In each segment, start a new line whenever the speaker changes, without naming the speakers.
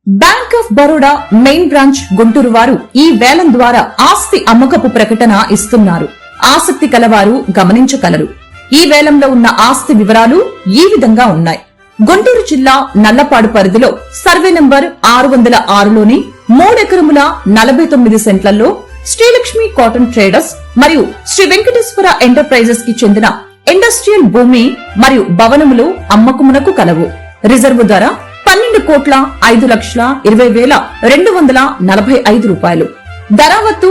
Bank of Baroda main branch Guntur వారు ఈ వేలం ద్వారా ఆస్తి అమ్మకపు ప్రకటన ఇస్తున్నారు. ఆసక్తి కలవారు గమనించగలరు. ఈ వేలంలో ఉన్న ఆస్తి వివరాలు ఈ విధంగా ఉన్నాయి. గుంటూరు జిల్లా నల్లపాడు పరిధిలో సర్వే నంబర్ 606లోని 3 ఎకరముల 49 సెంట్లలో శ్రీలక్ష్మి కాటన్ ట్రేడర్స్ మరియు శ్రీ వెంకటేశ్వర ఎంటర్ప్రైజెస్ కి చెందిన ఇండస్ట్రియల్ భూమి మరియు భవనములు అమ్మకమునకు కలవు. రిజర్వు ధర 12,20,20,245 రూపాయలు. ధరావత్తు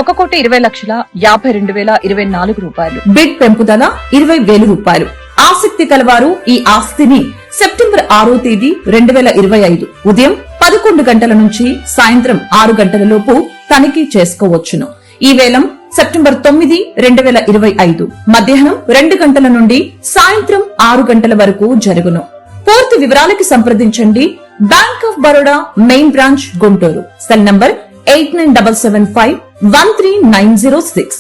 1,20,52,024 రూపాయలు. బిడ్ పెంపుదల 20,000 రూపాయలు. ఆసక్తి కలవారు ఈ ఆస్తిని సెప్టెంబర్ 6వ తేదీ 2025 ఉదయం 11 గంటల నుంచి సాయంత్రం 6 గంటల లోపు తనిఖీ చేసుకోవచ్చును. ఈ వేలం సెప్టెంబర్ 9, 2025 మధ్యాహ్నం 2 గంటల నుండి సాయంత్రం 6 గంటల వరకు జరుగును. పూర్తి వివరాలకి సంప్రదించండి. Bank of Baroda main branch Guntur. Cell number 8975513906.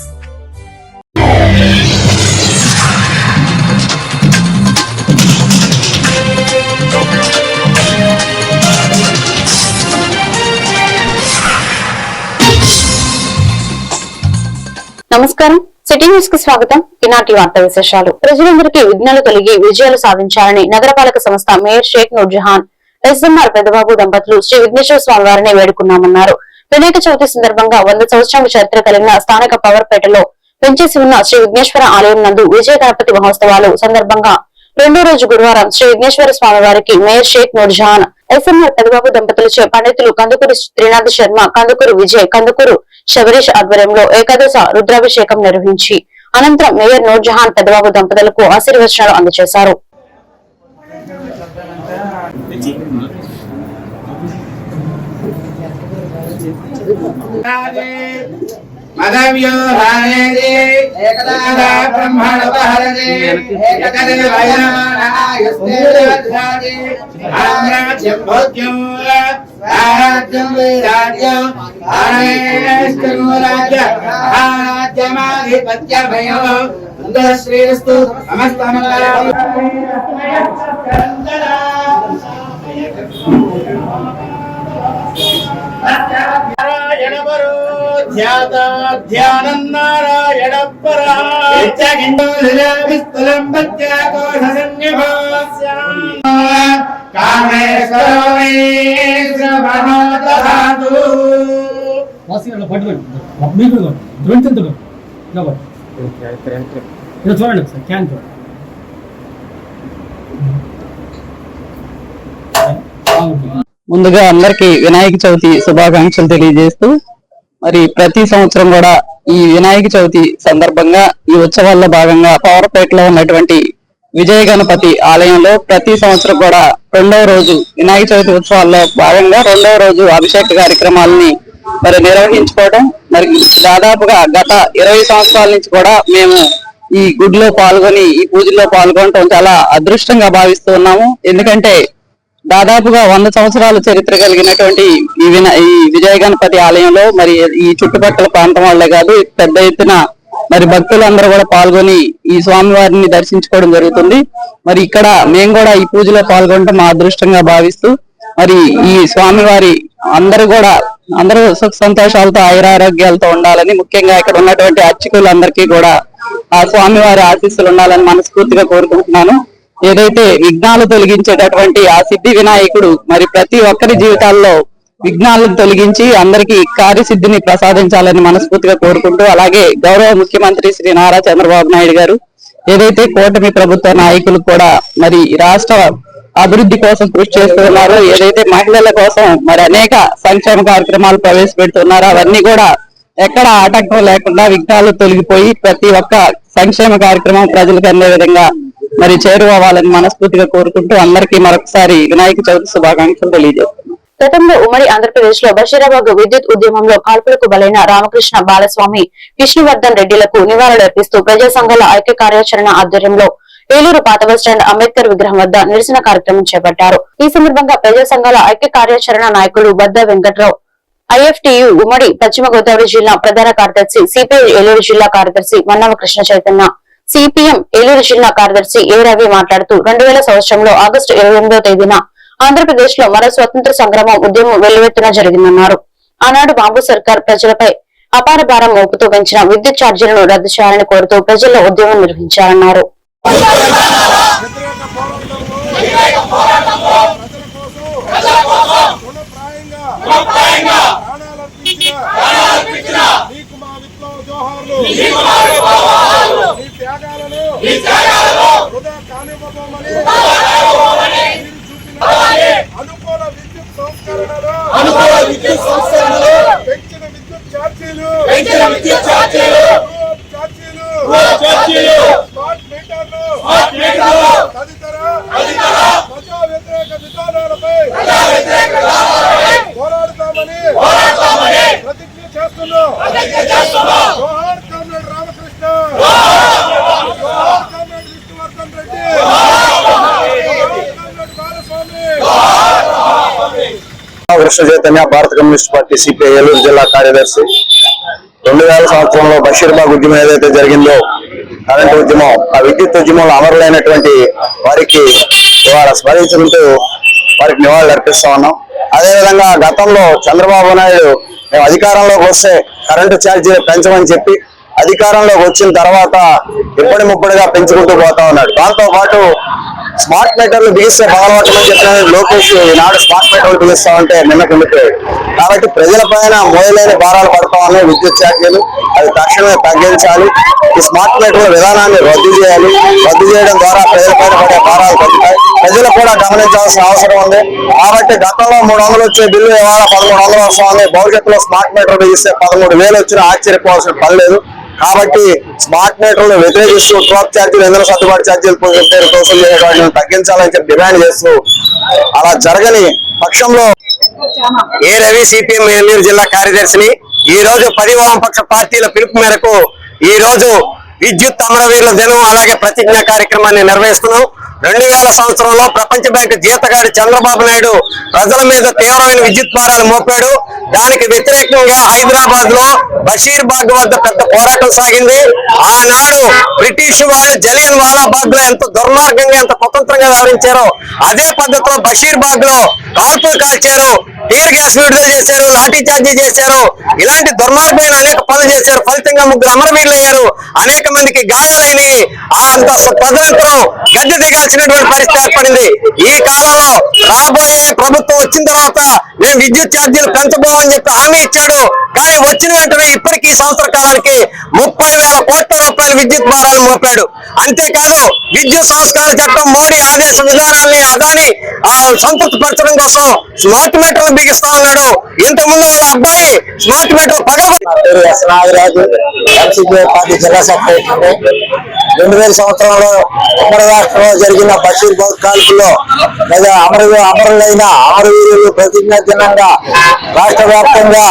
నమస్కారం, సిటీ న్యూస్ కి స్వాగతం. ఈనాటి వార్తా విశేషాలు. ప్రజలందరికీ విఘ్నాలు తొలగి విజయాలు సాధించాలని నగరపాలక సంస్థ మేయర్ షేక్ నూర్జహాన్, ఎస్ఎంఆర్ పెద్దబాబు దంపతులు శ్రీ విఘ్నేశ్వర స్వామి వారిని వేడుకున్నామన్నారు. వినాయక చవితి సందర్భంగా 100 సంవత్సరాల చరిత్ర కలిగిన స్థానిక పవర్పేటలో పెంచేసి ఉన్న శ్రీ విఘ్నేశ్వర ఆలయం నందు విజయ గణపతి మహోత్సవాలు సందర్భంగా 2వ రోజు గురువారం శ్రీ విఘ్నేశ్వర స్వామి వారికి మేయర్ షేక్ నూర్జహాన్, ఎస్ఎంఆర్ పెద్దబాబు దంపతులచే పండితులు కందుకూరి త్రినాథ్ శర్మ, కందుకూరు విజయ్, కందుకూరు శబరీష్ ఆధ్వర్యంలో ఏకాదశ రుద్రాభిషేకం నిర్వహించి అనంతరం మేయర్ నూర్జహాన్ పెద్దబాబు దంపతులకు ఆశీర్వచనాలు అందజేశారు.
శ్రీరస్తు ధ్యానం నారాయణ పరాస్థలం చూడండి సార్ క్యాన్ చూడండి.
ముందుగా అందరికి వినాయక చవితి శుభాకాంక్షలు తెలియజేస్తూ, మరి ప్రతి సంవత్సరం కూడా ఈ వినాయక చవితి సందర్భంగా ఈ ఉత్సవాల్లో భాగంగా పవర్పేటలో ఉన్నటువంటి విజయ గణపతి ఆలయంలో ప్రతి సంవత్సరం కూడా 2వ రోజు వినాయక చవితి ఉత్సవాల్లో భాగంగా 2వ రోజు అభిషేక కార్యక్రమాలని మరి నిర్వహించుకోవడం, మరి దాదాపుగా గత 20 సంవత్సరాల నుంచి కూడా మేము ఈ గుడిలో పాల్గొని ఈ పూజల్లో పాల్గొనడం చాలా అదృష్టంగా భావిస్తూ ఉన్నాము. ఎందుకంటే దాదాపుగా 100 సంవత్సరాల చరిత్ర కలిగినటువంటి ఈ విజయ గణపతి ఆలయంలో మరి ఈ చుట్టుపక్కల ప్రాంతం వాళ్ళే కాదు, పెద్ద ఎత్తున మరి భక్తులందరూ కూడా పాల్గొని ఈ స్వామివారిని దర్శించుకోవడం జరుగుతుంది. మరి ఇక్కడ మేము కూడా ఈ పూజలో పాల్గొనడం మా అదృష్టంగా భావిస్తూ, మరి ఈ స్వామివారి అందరూ సుఖ సంతోషాలతో ఆయురారోగ్యాలతో ఉండాలని, ముఖ్యంగా ఇక్కడ ఉన్నటువంటి అర్చకులందరికీ కూడా ఆ స్వామివారి ఆశీస్సులు ఉండాలని మనస్ఫూర్తిగా కోరుకుంటున్నాను. ఏదైతే విఘ్నాలు తొలగించేటటువంటి ఆ సిద్ధి వినాయకుడు మరి ప్రతి ఒక్కరి జీవితాల్లో విఘ్నాలను తొలగించి అందరికీ కార్యసిద్ధిని ప్రసాదించాలని మనస్ఫూర్తిగా కోరుకుంటూ, అలాగే గౌరవ ముఖ్యమంత్రి శ్రీ నారా చంద్రబాబు నాయుడు గారు ఏదైతే కూటమి ప్రభుత్వ నాయకులు కూడా మరి రాష్ట్ర అభివృద్ధి కోసం కృషి చేస్తూ ఉన్నారో, ఏదైతే మహిళల కోసం మరి అనేక సంక్షేమ కార్యక్రమాలు ప్రవేశపెడుతున్నారో అవన్నీ కూడా ఎక్కడ ఆటంకం లేకుండా విఘ్నాలు తొలగిపోయి ప్రతి ఒక్క సంక్షేమ కార్యక్రమం ప్రజలకు అందే విధంగా మరి చేరువవ్వాలని మనస్ఫూర్తిగా కోరుకుంటూ అందరికీ మరొకసారి వినాయక చవితి శుభాకాంక్షలు తెలియజేస్తున్నాం.
గతంలో ఉమ్మడి ఆంధ్రప్రదేశ్ లో బషీరాబాద్ విద్యుత్ ఉద్యమంలో కాల్పులకు బలైన రామకృష్ణ బాలస్వామి, విష్ణువర్ధన్ రెడ్డిలకు నివాళులర్పిస్తూ ప్రజా సంఘాల ఐక్య కార్యాచరణ ఆధ్వర్యంలో ఏలూరు పాత బస్టాండ్ అంబేద్కర్ విగ్రహం వద్ద నిరసన కార్యక్రమం చేపట్టారు. ఈ సందర్భంగా ప్రజా సంఘాల ఐక్య కార్యాచరణ నాయకులు బద్ద వెంకట్రావు, ఐఎఫ్టియు ఉమ్మడి పశ్చిమ గోదావరి జిల్లా ప్రధాన కార్యదర్శి, సిపిఐ ఏలూరు జిల్లా కార్యదర్శి మన్నవ కృష్ణ చైతన్య, సిపిఎం ఏలూరు జిల్లా కార్యదర్శి ఏ రవి మాట్లాడుతూ 2000 సంవత్సరంలో ఆగస్టు 28వ తేదీన ఆంధ్రప్రదేశ్ లో మరో స్వతంత్ర సంగ్రామం ఉద్యమం వెల్లువెత్తున జరిగిందన్నారు. ఆనాడు బాబు సర్కార్ ప్రజలపై అపార భారం మోపుతూ పెంచిన విద్యుత్ ఛార్జీలను రద్దు చేయాలని కోరుతూ ప్రజల్లో ఉద్యమం నిర్వహించారన్నారు.
పెంచిన విద్యుత్ ఛార్జీలు తదితర ప్రజా వ్యతిరేక విధానాలపై పోరాడతామని ప్రతిజ్ఞ చేస్తున్నాం. జోహార్ కామ్రేడ్ రామకృష్ణ, జోహార్ కామ్రేడ్ విష్ణువర్ధన్ రెడ్డి, జోహార్ కామ్రేడ్ బాలస్వామి.
కృష్ణ చైతన్య, భారత కమ్యూనిస్ట్ పార్టీ సిపిఐ ఏలూరు జిల్లా కార్యదర్శి. 2000 సంవత్సరంలో బషీర్బాగ్ ఉద్యమం ఏదైతే జరిగిందో, కరెంటు ఉద్యమం, ఆ విద్యుత్ ఉద్యమంలో అమరులైనటువంటి వారికి ఇవాళ స్మరించుకుంటూ వారికి నివాళులు అర్పిస్తా ఉన్నాం. అదేవిధంగా గతంలో చంద్రబాబు నాయుడు మేము అధికారంలోకి వస్తే కరెంటు ఛార్జీలు పెంచమని చెప్పి అధికారంలోకి వచ్చిన తర్వాత ఇప్పటి ముప్పటిగా పెంచుకుంటూ పోతా ఉన్నాడు. దాంతో పాటు స్మార్ట్ మీటర్లు బిగిస్తే పగలగొట్టమని చెప్పిన లోకేష్ ఈనాడు స్మార్ట్ మీటర్లు బిగిస్తామంటే నిన్న కుండిపోయాడు. కాబట్టి ప్రజల పైన మోయలేని భారాలు పడతా ఉన్నాయి విద్యుత్ ఛార్జీలు. అది తక్షణమే తగ్గించాలి. ఈ స్మార్ట్ మీటర్ల విధానాన్ని రద్దు చేయాలి. రద్దు చేయడం ద్వారా ప్రజల పైన పడే భారాలు తగ్గుతాయి. ప్రజలు కూడా గమనించాల్సిన అవసరం ఉంది. కాబట్టి గతంలో 300 వచ్చే బిల్లు ఇవాళ 1300 వస్తా ఉంది. భవిష్యత్తులో స్మార్ట్ మీటర్ బిగిస్తే 13,000 వచ్చినా ఆశ్చర్యపోవాల్సిన పని లేదు. కాబట్టి స్మార్ట్ మీటర్లు వ్యతిరేకిస్తూ ట్రాప్ ఛార్జీలు, ఇంధన సర్దుబాటు ఛార్జీలు వసూలు చేయడం తగ్గించాలని చెప్పి డిమాండ్ చేస్తూ, అలా జరగని పక్షంలో ఏ రవి సిపిఎం ఏలూరు జిల్లా కార్యదర్శిని ఈ రోజు 10 వామపక్ష పార్టీల పిలుపు మేరకు ఈ రోజు విద్యుత్ అమరవీరుల దినం అలాగే ప్రతిజ్ఞ కార్యక్రమాన్ని నిర్వహిస్తున్నాం. 2000 సంవత్సరంలో ప్రపంచ బ్యాంకు జీతగాడి చంద్రబాబు నాయుడు ప్రజల మీద తీవ్రమైన విద్యుత్ భారాలు మోపాడు. దానికి వ్యతిరేకంగా హైదరాబాద్ లో బషీర్బాగ్ వద్ద పెద్ద పోరాటం సాగింది. ఆనాడు బ్రిటిష్ వాళ్ళు జలియన్ వాలాబాగ్ లో ఎంత దుర్మార్గంగా ఎంత కుతంత్రంగా వ్యవహరించారో అదే పద్ధతిలో బషీర్బాగ్ లో కాల్పులు కాల్చారు, టీర్ గ్యాస్ విడుదల చేశారు, లాఠీ చార్జీ చేశారు. ఇలాంటి దుర్మార్గమైన అనేక పనులు చేశారు. ఫలితంగా 3 అమరవీరులు అయ్యారు. అనేక మందికి గాయాలైనవి. అంత తదనంతరం గద్దె దిగాల్సినటువంటి పరిస్థితి ఏర్పడింది. ఈ కాలంలో రాబోయే ప్రభుత్వం వచ్చిన తర్వాత నేను విద్యుత్ ఛార్జీలు పెంచబోమని చెప్పి హామీ ఇచ్చాడు. కానీ వచ్చిన వెంటనే ఇప్పటికీ సంవత్సర కాలానికి 30,000 కోట్ల రూపాయల విద్యుత్ భారాలు మోపాడు. అంతేకాదు విద్యుత్ సంస్కరణ చట్టం మోడీ ఆదేశ విధానాన్ని అదాని సంతృప్తి పరచడం కోసం స్మార్ట్ మీటర్లు బిగిస్తా ఉన్నాడు. ఇంతకుముందు వాళ్ళ అబ్బాయి స్మార్ట్ మీటర్ నాగరాజు, పార్టీ జిల్లా సెక్రటరీ. 2000 సంవత్సరంలో ఉమ్మడి రాష్ట్రంలో జరిగిన బషీర్బాగ్ కాల్పుల్లో అమరులైన అమరవీరులు ప్రతిజ్ఞ దినంగా రాష్ట్ర వ్యాప్తంగా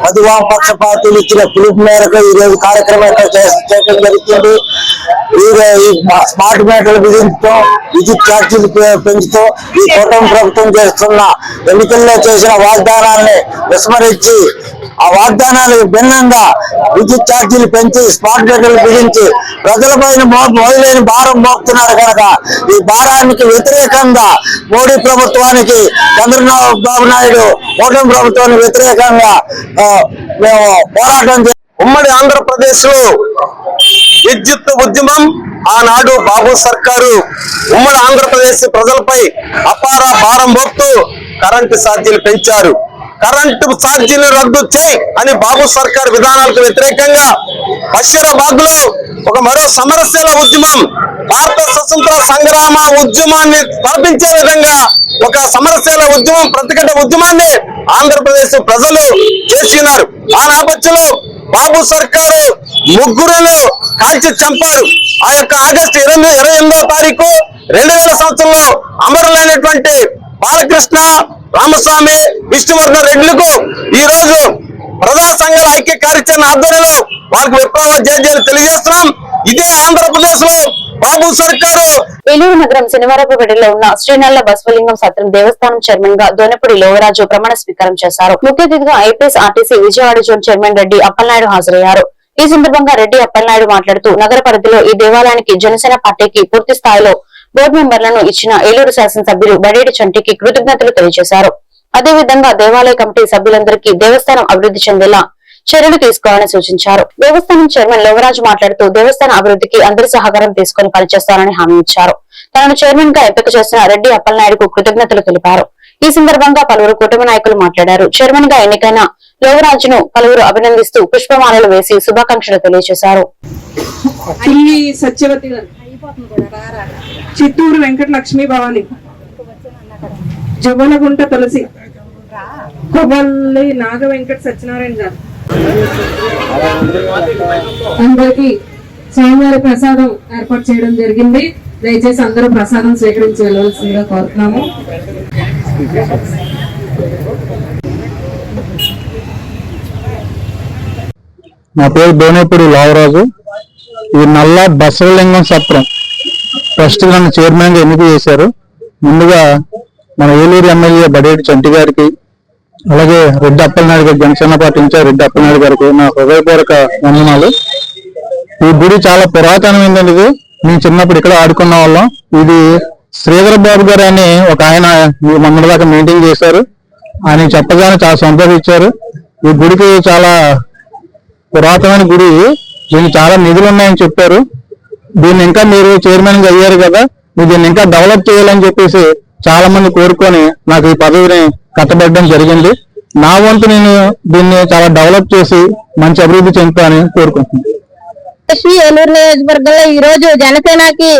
10 వామపక్ష పార్టీలు ఇచ్చిన పిలుపు మేరకు ఈ రోజు కార్యక్రమం చేయడం జరుగుతుంది. ఈ స్మార్ట్ మీటర్లు విధించడం, విద్యుత్ ఛార్జీలు పెంచుతూ ఈ కూటమి ప్రభుత్వం చేస్తున్న ఎన్నికల్లో చేసిన వాగ్దానాన్ని విస్మరించి ఆ వాగ్దానాలకు భిన్నంగా విద్యుత్ ఛార్జీలు పెంచి స్మార్ట్ మీటర్లు బిగించి ప్రజలపైన మొదలైన భారం మోపుతున్నారు కనుక ఈ భారానికి వ్యతిరేకంగా మోడీ ప్రభుత్వానికి, చంద్రబాబు నాయుడు కూటమి ప్రభుత్వానికి వ్యతిరేకంగా మేము పోరాటం ఉమ్మడి ఆంధ్రప్రదేశ్ లో విద్యుత్ ఉద్యమం ఆనాడు బాబు సర్కారు ఉమ్మడి ఆంధ్రప్రదేశ్ ప్రజలపై అపార భారం మోపుతూ కరెంటు ఛార్జీలు పెంచారు. కరెంటు ఛార్జీలు రద్దు చేయి అని బాబు సర్కార్ విధానాలకు వ్యతిరేకంగా బషీరాబాద్ లో ఒక మరో సమరశీల ఉద్యమం, భారత స్వతంత్ర సంగ్రామ ఉద్యమాన్ని తలపించే విధంగా ఒక సమరశీల ఉద్యమం, ప్రతిఘట ఉద్యమాన్ని ఆంధ్రప్రదేశ్ ప్రజలు చేసినారు. ఆ నేపథ్యంలో బాబు సర్కారు 3 కాల్చి చంపారు. ఆ యొక్క ఆగస్టు 28వ తారీఖు 2000 సంవత్సరంలో అమరులైనటువంటి బాలకృష్ణ, రామస్వామి, విష్ణువర్ధన్ రెడ్డిలకు ఈ రోజు ప్రజా సంఘాల ఐక్య కార్యాచరణ ఆధ్వర్యంలో వారికి విప్లవ జేజేలు తెలియజేస్తున్నాం. ఇదే ఆంధ్రప్రదేశ్ లో బాబు సర్కారు.
ఏలూరు నగరం శనివారపుపేటలో ఉన్న శ్రీనల్ల బసవలింగం సత్రం దేవస్థానం చైర్మన్ గా దోనపూడి లోవరాజు ప్రమాణ స్వీకారం చేశారు. ముఖ్య అతిథిగా IPS RTC Vijayawada zone chairman Reddy Appalanaidu హాజరయ్యారు. ఈ సందర్భంగా రెడ్డి అప్పలనాయుడు మాట్లాడుతూ నగర పరిధిలో ఈ దేవాలయానికి జనసేన పార్టీకి పూర్తి స్థాయిలో బోర్డు మెంబర్లను ఇచ్చిన ఏలూరు శాసనసభ్యులు బడేటి చంటికి కృతజ్ఞతలు తెలియజేశారు. అదేవిధంగా దేవాలయ కమిటీ సభ్యులందరికీ దేవస్థానం అభివృద్ధి చెందేలా చర్యలు తీసుకోవాలని సూచించారు. దేవస్థానం చైర్మన్ లోవరాజు మాట్లాడుతూ దేవస్థాన అభివృద్ధికి అందరి సహకారం తీసుకుని పనిచేస్తారని హామీ ఇచ్చారు. తనను చైర్మన్ గా ఎంపిక చేసిన రెడ్డి అప్పలనాయుడుకు కృతజ్ఞతలు తెలిపారు. ఈ సందర్భంగా పలువురు కుటుంబ నాయకులు మాట్లాడారు. చైర్మన్ గా ఎన్నికైన లోవరాజును పలువురు అభినందిస్తూ పుష్పమాలలు వేసి శుభాకాంక్షలు తెలియజేశారు.
సత్యవతి గారు, చిత్తూరు వెంకట లక్ష్మీ భవాని, జవ్వలగుంట తులసి, కొబ్బల్లి నాగ వెంకట సత్యనారాయణ గారు. అందరికి స్వామివారి ప్రసాదం ఏర్పాటు చేయడం జరిగింది. దయచేసి అందరూ ప్రసాదం స్వీకరించి వెళ్ళవలసిందిగా కోరుతున్నాము.
నా పేరు బోనేపూడి లావరాజు. ఈ నల్ల బసవలింగం సత్రం ట్రస్ట్ నన్ను చైర్మన్ గా ఎన్నిక చేశారు. ముందుగా మన ఏలూరు ఎమ్మెల్యే బడేటి చంటి గారికి, అలాగే రెడ్డి అప్పలనాయుడు గారి జనసేన పార్టీ ఇన్ఛార్జ్ రెడ్డి అప్పలనాయుడు గారికి నా హృదయపూర్వక వందనాలు. ఈ గుడి చాలా పురాతనమైందండి. ఇది మేము చిన్నప్పుడు ఇక్కడ ఆడుకున్న వాళ్ళం. ఇది శ్రీధర్ బాబు గారు అని ఒక ఆయన మొన్నటి దాకా మెయింటైన్ చేశారు. ఆయన చెప్పగానే చాలా సంతోషించారు. ఈ గుడికి చాలా పురాతనమైన గుడి, దీనికి చాలా నిధులు ఉన్నాయని చెప్పారు. దీన్ని ఇంకా మీరు చైర్మన్ గా అయ్యారు కదా, మీరు దీన్ని ఇంకా డెవలప్ చేయాలని చెప్పేసి చాలా మంది కోరుకొని నాకు ఈ పదవిని కట్టబెట్టడం జరిగింది. నా వంతు నేను దీన్ని చాలా డెవలప్ చేసి మంచి అభివృద్ధి చెందుతానని కోరుకుంటున్నాను.
ఏలూరు నియోజకవర్గంలో ఈ రోజు జనసేనకి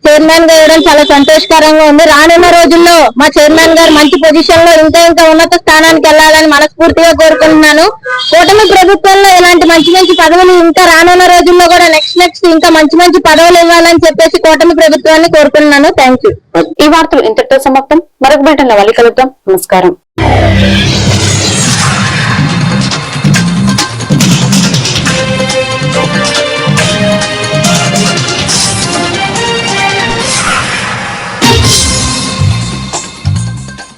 చైర్మన్ గా వేయడం చాలా సంతోషకరంగా ఉంది. రానున్న రోజుల్లో మా చైర్మన్ గారు మంచి పొజిషన్ లో ఇంకా ఉన్నత స్థానానికి వెళ్లాలని మనస్ఫూర్తిగా కోరుకుంటున్నాను. కూటమి ప్రభుత్వంలో ఇలాంటి మంచి మంచి పదవులు ఇంకా రానున్న రోజుల్లో కూడా నెక్స్ట్ ఇంకా మంచి పదవులు ఇవ్వాలని చెప్పేసి కూటమి ప్రభుత్వాన్ని కోరుకుంటున్నాను. Thank you.
ఈ వార్తలు ఇంతటితో సమాప్తం. మరొక బులెటిన్ లో మళ్ళీ కలుద్దాం. నమస్కారం.